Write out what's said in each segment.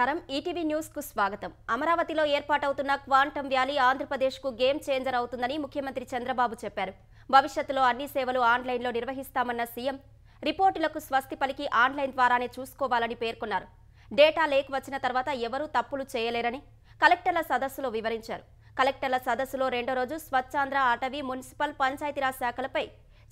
నమస్కారం ETV news కు స్వాగతం. అమరావతిలో ఏర్పాటవుతున్న క్వాంటమ్ వ్యాలీ ఆంధ్రప్రదేశ్ కు గేమ్ చేంజర్ అవుతుందని ముఖ్యమంత్రి చంద్రబాబు చెప్పారు. భవిష్యత్తులో అన్ని సేవలు ఆన్లైన్లో నిర్వహిస్తామన్న సీఎం రిపోర్టులకు స్వస్తి పలికి ఆన్లైన్ ద్వారానే చూసుకోవాలని పేర్కొన్నారు. డేటా లేక్ వచ్చిన తర్వాత ఎవరూ తప్పులు చేయలేరని కలెక్టర్ల సదస్సులో వివరించారు. కలెక్టర్ల సదస్సులో రెండో రోజు స్వచ్ఛాంధ్ర, అటవీ, మున్సిపల్, పంచాయతీరాజ్ శాఖలపై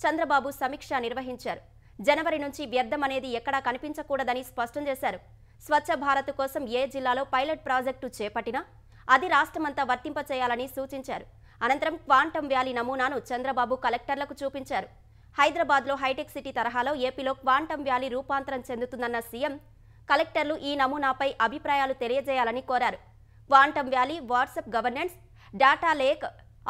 చంద్రబాబు సమీక్ష నిర్వహించారు. జనవరి నుంచి వ్యర్థం అనేది ఎక్కడా కనిపించకూడదని స్పష్టం చేశారు. స్వచ్ఛ భారత్ కోసం ఏ జిల్లాలో పైలట్ ప్రాజెక్టు చేపట్టినా అది రాష్ట్రమంతా వర్తింపచేయాలని సూచించారు. అనంతరం క్వాంటమ్ వ్యాలీ నమూనాను చంద్రబాబు కలెక్టర్లకు చూపించారు. హైదరాబాద్లో హైటెక్ సిటీ తరహాలో ఏపీలో క్వాంటమ్ వ్యాలీ రూపాంతరం చెందుతుందన్న సీఎం కలెక్టర్లు ఈ నమూనాపై అభిప్రాయాలు తెలియజేయాలని కోరారు. Quantum valley, WhatsApp governance, data lake,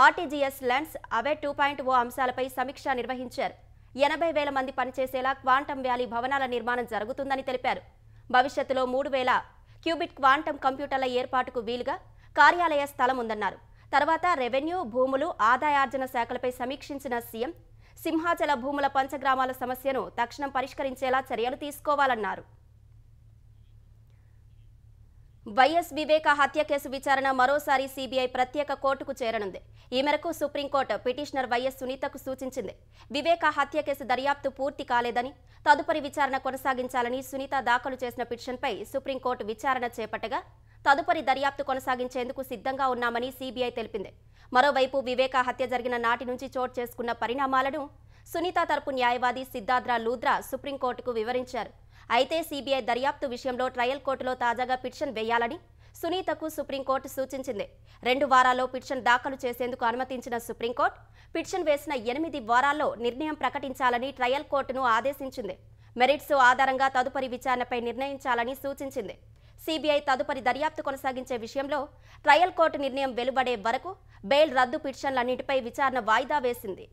RTGS lens, అవే 2.0 అంశాలపై సమీక్ష నిర్వహించారు. 80,000 మంది పనిచేసేలా క్వాంటమ్ వ్యాలీ భవనాల నిర్మాణం జరుగుతుందని తెలిపారు. భవిష్యత్తులో 3,000 క్యూబిట్ క్వాంటమ్ కంప్యూటర్ల ఏర్పాటుకు వీలుగా కార్యాలయ స్థలం ఉందన్నారు. తర్వాత రెవెన్యూ, భూములు, ఆదాయార్జన శాఖలపై సమీక్షించిన సీఎం సింహాచల భూముల పంచగ్రామాల సమస్యను తక్షణం పరిష్కరించేలా చర్యలు తీసుకోవాలన్నారు. వైఎస్ వివేక హత్య కేసు విచారణ మరోసారి సీబీఐ ప్రత్యేక కోర్టుకు చేరనుంది. ఈ మేరకు సుప్రీంకోర్టు పిటిషనర్ వైఎస్ సునీతకు సూచించింది. వివేక హత్య కేసు దర్యాప్తు పూర్తి కాలేదని, తదుపరి విచారణ కొనసాగించాలని సునీత దాఖలు చేసిన పిటిషన్పై సుప్రీంకోర్టు విచారణ చేపట్టగా తదుపరి దర్యాప్తు కొనసాగించేందుకు సిద్ధంగా ఉన్నామని సీబీఐ తెలిపింది. మరోవైపు వివేక హత్య జరిగిన నాటి నుంచి చోటు చేసుకున్న పరిణామాలను సునీత తరపు న్యాయవాది సిద్ధార్థ లూద్రా సుప్రీంకోర్టుకు వివరించారు. అయితే సీబీఐ దర్యాప్తు విషయంలో ట్రయల్ కోర్టులో తాజాగా పిటిషన్ వేయాలని సునీతకు సుప్రీంకోర్టు సూచించింది. 2 వారాల్లో పిటిషన్ దాఖలు చేసేందుకు అనుమతించిన సుప్రీంకోర్టు పిటిషన్ వేసిన 8 వారాల్లో నిర్ణయం ప్రకటించాలని ట్రయల్ కోర్టును ఆదేశించింది. మెరిట్స్ ఆధారంగా తదుపరి విచారణపై నిర్ణయించాలని సూచించింది. సీబీఐ తదుపరి దర్యాప్తు కొనసాగించే విషయంలో ట్రయల్ కోర్టు నిర్ణయం వెలువడే వరకు బెయిల్ రద్దు పిటిషన్లన్నింటిపై విచారణ వాయిదా వేసింది.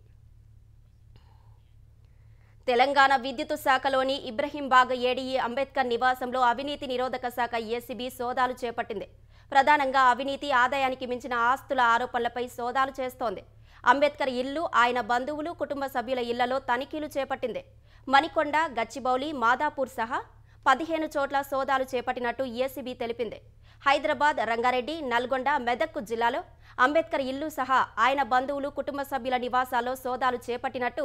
తెలంగాణ విద్యుత్ శాఖలోని ఇబ్రహీంబాగ్ ఏడీఈ అంబేద్కర్ నివాసంలో అవినీతి నిరోధక శాఖ ఏసీబీ సోదాలు చేపట్టింది. ప్రధానంగా అవినీతి, ఆదాయానికి మించిన ఆస్తుల ఆరోపణలపై సోదాలు చేస్తోంది. అంబేద్కర్ ఇల్లు, ఆయన బంధువులు, కుటుంబ సభ్యుల ఇళ్లలో తనిఖీలు చేపట్టింది. మణికొండ, గచ్చిబౌలి, మాదాపూర్ సహా 15 చోట్ల సోదాలు చేపట్టినట్టు ఏసీబీ తెలిపింది. హైదరాబాద్, రంగారెడ్డి, నల్గొండ, మెదక్ జిల్లాలో అంబేద్కర్ ఇల్లు సహా ఆయన బంధువులు, కుటుంబ సభ్యుల నివాసాల్లో సోదాలు చేపట్టినట్టు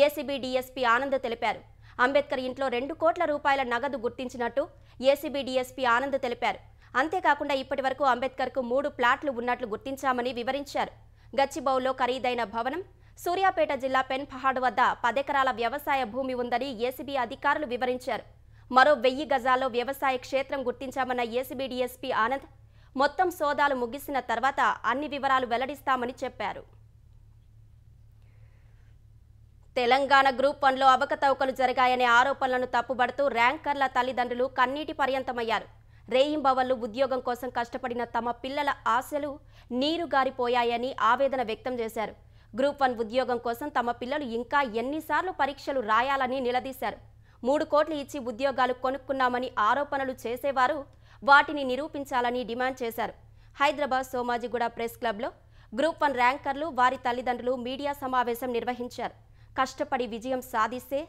ఏసీబీ డీఎస్పీ ఆనంద్ తెలిపారు. అంబేద్కర్ ఇంట్లో 2 కోట్ల రూపాయల నగదు గుర్తించినట్టు ఏసీబీ డీఎస్పీ ఆనంద్ తెలిపారు. అంతేకాకుండా ఇప్పటి వరకు అంబేద్కర్కు 3 ప్లాట్లు ఉన్నట్లు గుర్తించామని వివరించారు. గచ్చిబౌల్లో ఖరీదైన భవనం, సూర్యాపేట జిల్లా పెన్పహాడ్ వద్ద 10 ఎకరాల వ్యవసాయ భూమి ఉందని ఏసీబీ అధికారులు వివరించారు. మరో 1000 గజాల్లో వ్యవసాయ క్షేత్రం గుర్తించామన్న ఏసీబీ డీఎస్పీ ఆనంద్ మొత్తం సోదాలు ముగిసిన తర్వాత అన్ని వివరాలు వెల్లడిస్తామని చెప్పారు. తెలంగాణ గ్రూప్ 1లో అవకతవకలు జరిగాయనే ఆరోపణలను తప్పుబడుతూ ర్యాంకర్ల తల్లిదండ్రులు కన్నీటి పర్యంతమయ్యారు. రేయింబవళ్లు ఉద్యోగం కోసం కష్టపడిన తమ పిల్లల ఆశలు నీరుగారిపోయాయని ఆవేదన వ్యక్తం చేశారు. గ్రూప్ 1 ఉద్యోగం కోసం తమ పిల్లలు ఇంకా ఎన్నిసార్లు పరీక్షలు రాయాలని నిలదీశారు. 3 కోట్లు ఇచ్చి ఉద్యోగాలు కొనుక్కున్నామని ఆరోపణలు చేసేవారు వాటిని నిరూపించాలని డిమాండ్ చేశారు. హైదరాబాద్ సోమాజిగూడ ప్రెస్ క్లబ్లో గ్రూప్ 1 ర్యాంకర్లు, వారి తల్లిదండ్రులు మీడియా సమావేశం నిర్వహించారు. కష్టపడి విజయం సాధిస్తే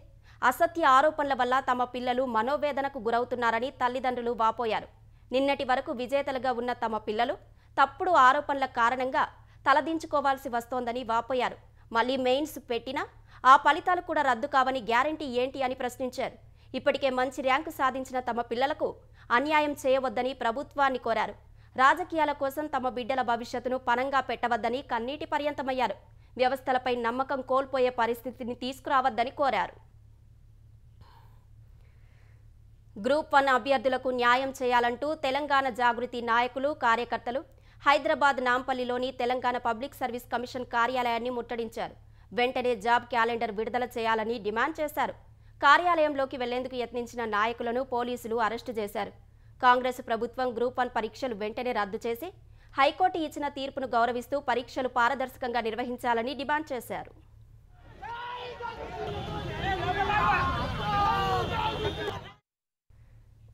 అసత్య ఆరోపణల వల్ల తమ పిల్లలు మనోవేదనకు గురవుతున్నారని తల్లిదండ్రులు వాపోయారు. నిన్నటి వరకు విజేతలుగా ఉన్న తమ పిల్లలు తప్పుడు ఆరోపణల కారణంగా తలదించుకోవాల్సి వస్తోందని వాపోయారు. మళ్లీ మెయిన్స్ పెట్టినా ఆ ఫలితాలు కూడా రద్దు కావని గ్యారంటీ ఏంటి అని ప్రశ్నించారు. ఇప్పటికే మంచి ర్యాంకు సాధించిన తమ పిల్లలకు అన్యాయం చేయవద్దని ప్రభుత్వాన్ని కోరారు. రాజకీయాల కోసం తమ బిడ్డల భవిష్యత్తును పణంగా పెట్టవద్దని కన్నీటి పర్యంతమయ్యారు. వ్యవస్థలపై నమ్మకం కోల్పోయే పరిస్థితిని తీసుకురావద్దని కోరారు. గ్రూప్ 1 అభ్యర్థులకు న్యాయం చేయాలంటూ తెలంగాణ జాగృతి నాయకులు, కార్యకర్తలు హైదరాబాద్ నాంపల్లిలోని తెలంగాణ పబ్లిక్ సర్వీస్ కమిషన్ కార్యాలయాన్ని ముట్టడించారు. వెంటనే జాబ్ క్యాలెండర్ విడుదల చేయాలని డిమాండ్ చేశారు. కార్యాలయంలోకి వెళ్లేందుకు యత్నించిన నాయకులను పోలీసులు అరెస్టు చేశారు. కాంగ్రెస్ ప్రభుత్వం గ్రూప్ 1 పరీక్షలు వెంటనే రద్దు చేసి హైకోర్టు ఇచ్చిన తీర్పును గౌరవిస్తూ పరీక్షలు పారదర్శకంగా నిర్వహించాలని డిమాండ్ చేశారు.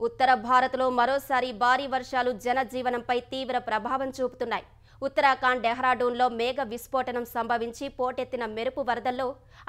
ఉత్తర భారత్లో మరోసారి భారీ వర్షాలు జనజీవనంపై తీవ్ర ప్రభావం చూపుతున్నాయి. ఉత్తరాఖండ్ డెహ్రాడూన్లో మేఘ విస్ఫోటనం సంభవించి పోటెత్తిన మెరుపు వరదల్లో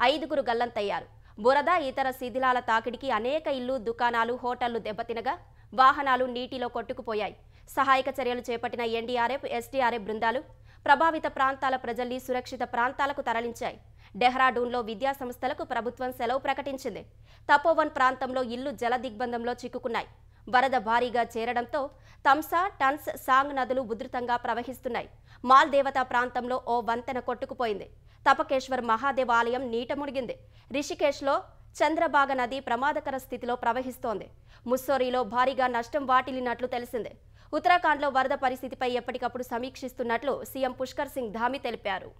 5గురు గల్లంతయ్యారు. బురద, ఇతర శిథిలాల తాకిడికి అనేక ఇళ్లు, దుకాణాలు, హోటళ్లు దెబ్బతినగా వాహనాలు నీటిలో కొట్టుకుపోయాయి. సహాయక చర్యలు చేపట్టిన ఎన్డీఆర్ఎఫ్, ఎస్డీఆర్ఎఫ్ బృందాలు ప్రభావిత ప్రాంతాల ప్రజల్ని సురక్షిత ప్రాంతాలకు తరలించాయి. డెహ్రాడూన్లో విద్యా సంస్థలకు ప్రభుత్వం సెలవు ప్రకటించింది. తపోవన్ ప్రాంతంలో ఇళ్లు జల దిగ్బంధంలో చిక్కుకున్నాయి. వరద భారీగా చేరడంతో తంసా, టన్స్, సాంగ్ నదులు ఉధృతంగా ప్రవహిస్తున్నాయి. మాల్ దేవతా ప్రాంతంలో ఓ వంతెన కొట్టుకుపోయింది. తపకేశ్వర్ మహాదేవ్ ఆలయం నీట మునిగింది. రిషికేశ్లో చంద్రబాగ నది ప్రమాదకర స్థితిలో ప్రవహిస్తోంది. ముస్సోరీలో భారీగా నష్టం వాటిల్లినట్లు తెలిసింది. ఉత్తరాఖండ్లో వరద పరిస్థితిపై ఎప్పటికప్పుడు సమీక్షిస్తున్నట్లు సీఎం పుష్కర్ సింగ్ ధామీ తెలిపారు.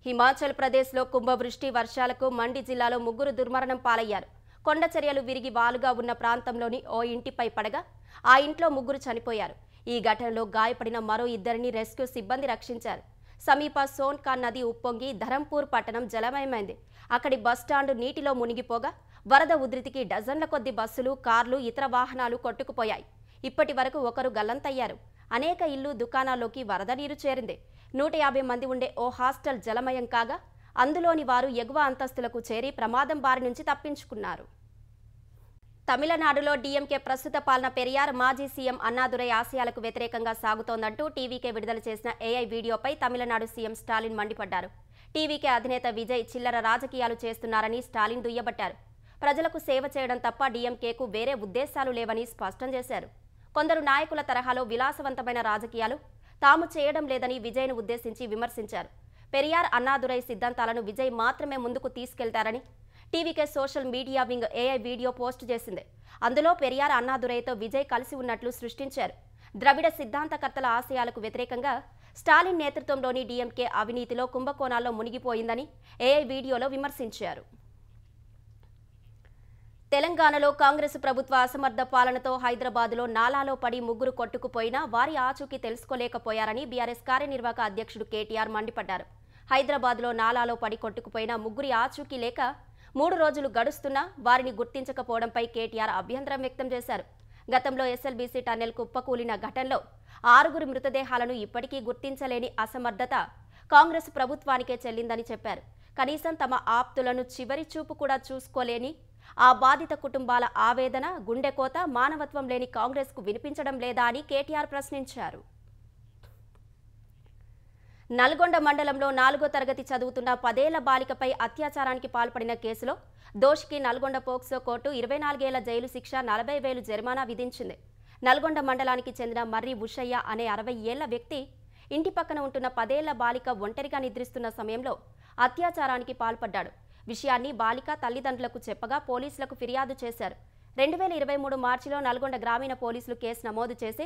హిమాచల్ ప్రదేశ్లో కుంభవృష్టి వర్షాలకు మండి జిల్లాలో 3 దుర్మరణం పాలయ్యారు. కొండచర్యలు విరిగి వాలుగా ఉన్న ప్రాంతంలోని ఓ ఇంటిపై పడగా ఆ ఇంట్లో 3 చనిపోయారు. ఈ ఘటనలో గాయపడిన మరో 2ని రెస్క్యూ సిబ్బంది రక్షించారు. సమీప సోన్కాన్ నది ఉప్పొంగి ధరంపూర్ పట్టణం జలమయమైంది. అక్కడి బస్టాండ్ నీటిలో మునిగిపోగా వరద ఉధృతికి డజన్ల కొద్ది బస్సులు, కార్లు, ఇతర వాహనాలు కొట్టుకుపోయాయి. ఇప్పటి వరకు 1 గల్లంతయ్యారు. అనేక ఇళ్లు, దుకాణాల్లోకి వరద నీరు చేరింది. 150 మంది ఉండే ఓ హాస్టల్ జలమయం కాగా అందులోని వారు ఎగువ అంతస్తులకు చేరి ప్రమాదం బారి నుంచి తప్పించుకున్నారు. తమిళనాడులో డీఎంకే ప్రస్తుత పాలన పెరియార్ మాజీ సీఎం అన్నాదురై ఆశయాలకు వ్యతిరేకంగా సాగుతోందంటూ టీవీకే విడుదల చేసిన ఏఐ వీడియోపై తమిళనాడు సీఎం స్టాలిన్ మండిపడ్డారు. టీవీకే అధినేత విజయ్ చిల్లర రాజకీయాలు చేస్తున్నారని స్టాలిన్ దుయ్యబట్టారు. ప్రజలకు సేవ చేయడం తప్ప డీఎంకేకు వేరే ఉద్దేశాలు లేవని స్పష్టం చేశారు. కొందరు నాయకుల తరహాలో విలాసవంతమైన రాజకీయాలు తాము చేయడం లేదని విజయ్ను ఉద్దేశించి విమర్శించారు. పెరియార్, అన్నాదురై సిద్ధాంతాలను విజయ్ మాత్రమే ముందుకు తీసుకెళ్తారని TVK social media wing AI video post చేసింది. అందులో పెరియార్, అన్నాదురైతో విజయ్ కలిసి ఉన్నట్లు సృష్టించారు. ద్రవిడ సిద్ధాంతకర్తల ఆశయాలకు వ్యతిరేకంగా స్టాలిన్ నేతృత్వంలోని డీఎంకే అవినీతిలో, కుంభకోణాల్లో మునిగిపోయిందని ఏఐ వీడియోలో విమర్శించారు. తెలంగాణలో కాంగ్రెస్ ప్రభుత్వ అసమర్థ పాలనతో హైదరాబాద్లో నాలాలో పడి 3 కొట్టుకుపోయినా వారి ఆచూకీ తెలుసుకోలేకపోయారని బీఆర్ఎస్ కార్యనిర్వాహక అధ్యక్షుడు కేటీఆర్ మండిపడ్డారు. హైదరాబాద్లో నాలాలో పడి కొట్టుకుపోయిన 3 ఆచూకీ లేక 3 రోజులు గడుస్తున్నా వారిని గుర్తించకపోవడంపై కేటీఆర్ అభ్యంతరం వ్యక్తం చేశారు. గతంలో ఎస్ఎల్బీసీ టన్నెల్ కుప్పకూలిన ఘటనలో 6 మృతదేహాలను ఇప్పటికీ గుర్తించలేని అసమర్థత కాంగ్రెస్ ప్రభుత్వానికే చెల్లిందని చెప్పారు. కనీసం తమ ఆప్తులను చివరి చూపు కూడా చూసుకోలేని ఆ బాధిత కుటుంబాల ఆవేదన, గుండెకోత, మానవత్వం లేని కాంగ్రెస్కు వినిపించడం లేదా అని కేటీఆర్ ప్రశ్నించారు. నల్గొండ మండలంలో 4వ తరగతి చదువుతున్న 10 ఏళ్ల బాలికపై అత్యాచారానికి పాల్పడిన కేసులో దోషికి నల్గొండ పోక్సో కోర్టు 24 ఏళ్ల జైలు శిక్ష, 40,000 జరిమానా విధించింది. నల్గొండ మండలానికి చెందిన మర్రి ఉషయ్య అనే 60 ఏళ్ల వ్యక్తి ఇంటి పక్కన ఉంటున్న 10 ఏళ్ల బాలిక ఒంటరిగా నిద్రిస్తున్న సమయంలో అత్యాచారానికి పాల్పడ్డాడు. విషయాన్ని బాలిక తల్లిదండ్రులకు చెప్పగా పోలీసులకు ఫిర్యాదు చేశారు. 2023 మార్చిలో నల్గొండ గ్రామీణ పోలీసులు కేసు నమోదు చేసి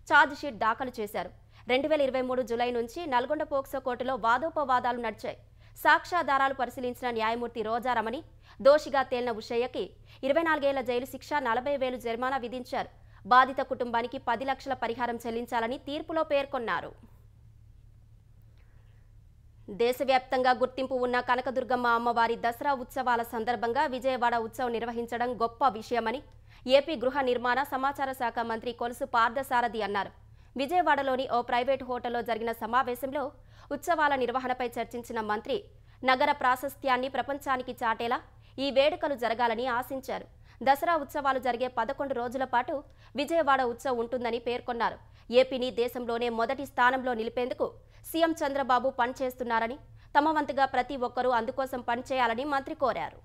ఛార్జిషీట్ దాఖలు చేశారు. 2023 జూలై నుంచి నల్గొండ పోక్సో కోర్టులో వాదోపవాదాలు నడిచాయి. సాక్ష్యాధారాలు పరిశీలించిన న్యాయమూర్తి రోజారమణి దోషిగా తేలిన ఉషయ్యకి 24 ఏళ్ల జైలు శిక్ష, 40,000 జరిమానా విధించారు. బాధిత కుటుంబానికి 10 లక్షల పరిహారం చెల్లించాలని తీర్పులో పేర్కొన్నారు. దేశవ్యాప్తంగా గుర్తింపు ఉన్న కనకదుర్గమ్మ అమ్మవారి దసరా ఉత్సవాల సందర్భంగా విజయవాడ ఉత్సవం నిర్వహించడం గొప్ప విషయమని ఏపీ గృహ నిర్మాణ, సమాచార శాఖ మంత్రి కొలుసు పార్థసారథి అన్నారు. విజయవాడలోని ఓ ప్రైవేటు హోటల్లో జరిగిన సమావేశంలో ఉత్సవాల నిర్వహణపై చర్చించిన మంత్రి నగర ప్రాశస్త్యాన్ని ప్రపంచానికి చాటేలా ఈ వేడుకలు జరగాలని ఆశించారు. దసరా ఉత్సవాలు జరిగే 11 రోజుల పాటు విజయవాడ ఉత్సవం ఉంటుందని పేర్కొన్నారు. ఏపీని దేశంలోనే మొదటి స్థానంలో నిలిపేందుకు సీఎం చంద్రబాబు పనిచేస్తున్నారని, తమ వంతుగా ప్రతి ఒక్కరూ అందుకోసం పనిచేయాలని మంత్రి కోరారు.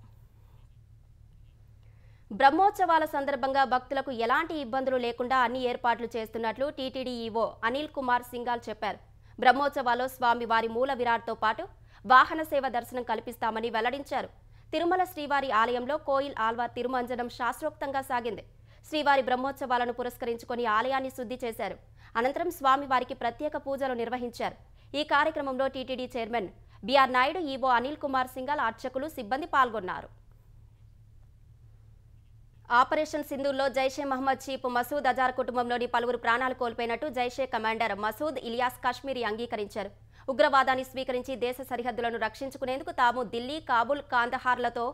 బ్రహ్మోత్సవాల సందర్భంగా భక్తులకు ఎలాంటి ఇబ్బందులు లేకుండా అన్ని ఏర్పాట్లు చేస్తున్నట్లు టీటీడీ ఈవో అనిల్ కుమార్ సింఘాల్ చెప్పారు. బ్రహ్మోత్సవాల్లో స్వామివారి మూల విరాట్తో పాటు వాహన సేవ దర్శనం కల్పిస్తామని వెల్లడించారు. తిరుమల శ్రీవారి ఆలయంలో కోయిల్ ఆల్వార్ తిరుమంజనం శాస్త్రోక్తంగా సాగింది. శ్రీవారి బ్రహ్మోత్సవాలను పురస్కరించుకొని ఆలయాన్ని శుద్ధి చేశారు. అనంతరం స్వామివారికి ప్రత్యేక పూజలు నిర్వహించారు. ఈ కార్యక్రమంలో టీటీడీ చైర్మన్ బిఆర్ నాయుడు, ఈవో అనిల్ కుమార్ సింఘాల్, అర్చకులు, సిబ్బంది పాల్గొన్నారు. ఆపరేషన్ సింధూర్లో జైషే మహమ్మద్ చీఫ్ మసూద్ అజార్ కుటుంబంలోని పలువురు ప్రాణాలు కోల్పోయినట్టు జైషే కమాండర్ మసూద్ ఇలియాస్ కాశ్మీరీ అంగీకరించారు. ఉగ్రవాదాన్ని స్వీకరించి దేశ సరిహద్దులను రక్షించుకునేందుకు తాము ఢిల్లీ, కాబూల్, కాందహార్లతో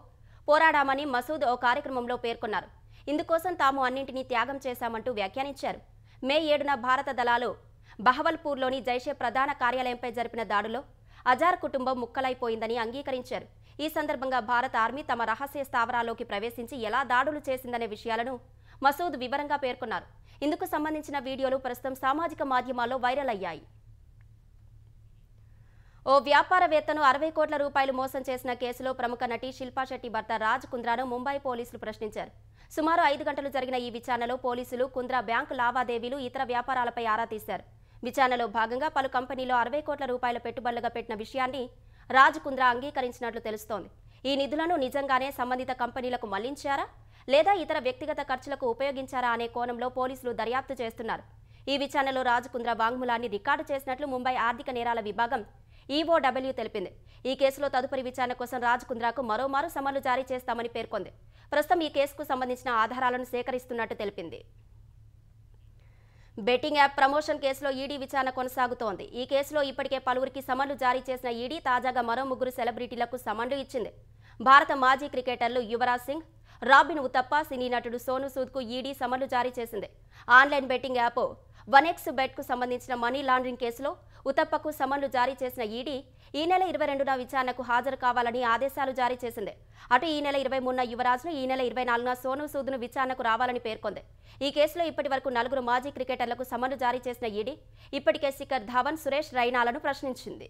పోరాడామని మసూద్ ఓ కార్యక్రమంలో పేర్కొన్నారు. ఇందుకోసం తాము అన్నింటినీ త్యాగం చేశామంటూ వ్యాఖ్యానించారు. మే 7న భారత దళాలు బహవల్పూర్లోని జైషే ప్రధాన కార్యాలయంపై జరిపిన దాడులో అజార్ కుటుంబం ముక్కలైపోయిందని అంగీకరించారు. ఈ సందర్భంగా భారత ఆర్మీ తమ రహస్య స్థావరాల్లోకి ప్రవేశించి ఎలా దాడులు చేసిందనే విషయాలను మసూద్ వివరంగా పేర్కొన్నారు. ఇందుకు సంబంధించిన వీడియోలు ప్రస్తుతం సామాజిక మాధ్యమాల్లో వైరల్ అయ్యాయి. ఓ వ్యాపారవేత్తను 60 కోట్ల రూపాయలు మోసం చేసిన కేసులో ప్రముఖ నటి శిల్పా శెట్టి భర్త రాజ్ కుంద్రాను ముంబై పోలీసులు ప్రశ్నించారు. సుమారు 5 గంటలు జరిగిన ఈ విచారణలో పోలీసులు కుంద్రా బ్యాంకు లావాదేవీలు, ఇతర వ్యాపారాలపై ఆరా తీశారు. విచారణలో భాగంగా పలు కంపెనీలో 60 కోట్ల రూపాయల పెట్టుబడులుగా పెట్టిన విషయాన్ని రాజ్ కుంద్రా అంగీకరించినట్లు తెలుస్తోంది. ఈ నిధులను నిజంగానే సంబంధిత కంపెనీలకు మళ్లించారా లేదా ఇతర వ్యక్తిగత ఖర్చులకు ఉపయోగించారా అనే కోణంలో పోలీసులు దర్యాప్తు చేస్తున్నారు. ఈ విచారణలో రాజ్ కుంద్రా వాంగ్మూలాన్ని రికార్డు చేసినట్లు ముంబై ఆర్థిక నేరాల విభాగం ఈఓడబ్ల్యూ తెలిపింది. ఈ కేసులో తదుపరి విచారణ కోసం రాజ్ కుంద్రాకు మరోమారు సమన్లు జారీ చేస్తామని పేర్కొంది. ప్రస్తుతం ఈ కేసుకు సంబంధించిన ఆధారాలను సేకరిస్తున్నట్టు తెలిపింది. బెట్టింగ్ యాప్ ప్రమోషన్ కేసులో ఈడీ విచారణ కొనసాగుతోంది. ఈ కేసులో ఇప్పటికే పలువురికి సమన్లు జారీ చేసిన ఈడీ తాజాగా మరో 3 సెలబ్రిటీలకు సమన్లు ఇచ్చింది. భారత మాజీ క్రికెటర్లు యువరాజ్ సింగ్, రాబిన్ ఉతప్ప, సినీ నటుడు సోనూ సూద్కు ఈడీ సమన్లు జారీ చేసింది. ఆన్లైన్ బెట్టింగ్ యాప్ 1xBet కు సంబంధించిన మనీ లాండరింగ్ కేసులో ఉతప్పకు సమన్లు జారీ చేసిన ఈడీ ఈ నెల 22న విచారణకు హాజరు కావాలని ఆదేశాలు జారీ చేసింది. అటు ఈ నెల 23న యువరాజ్ను, ఈ నెల 24న సోనూ సూద్ను విచారణకు రావాలని పేర్కొంది. ఈ కేసులో ఇప్పటి వరకు 4 మాజీ క్రికెటర్లకు సమన్లు జారీ చేసిన ఈడీ ఇప్పటికే శిఖర్ ధవన్, సురేష్ రైనాలను ప్రశ్నించింది.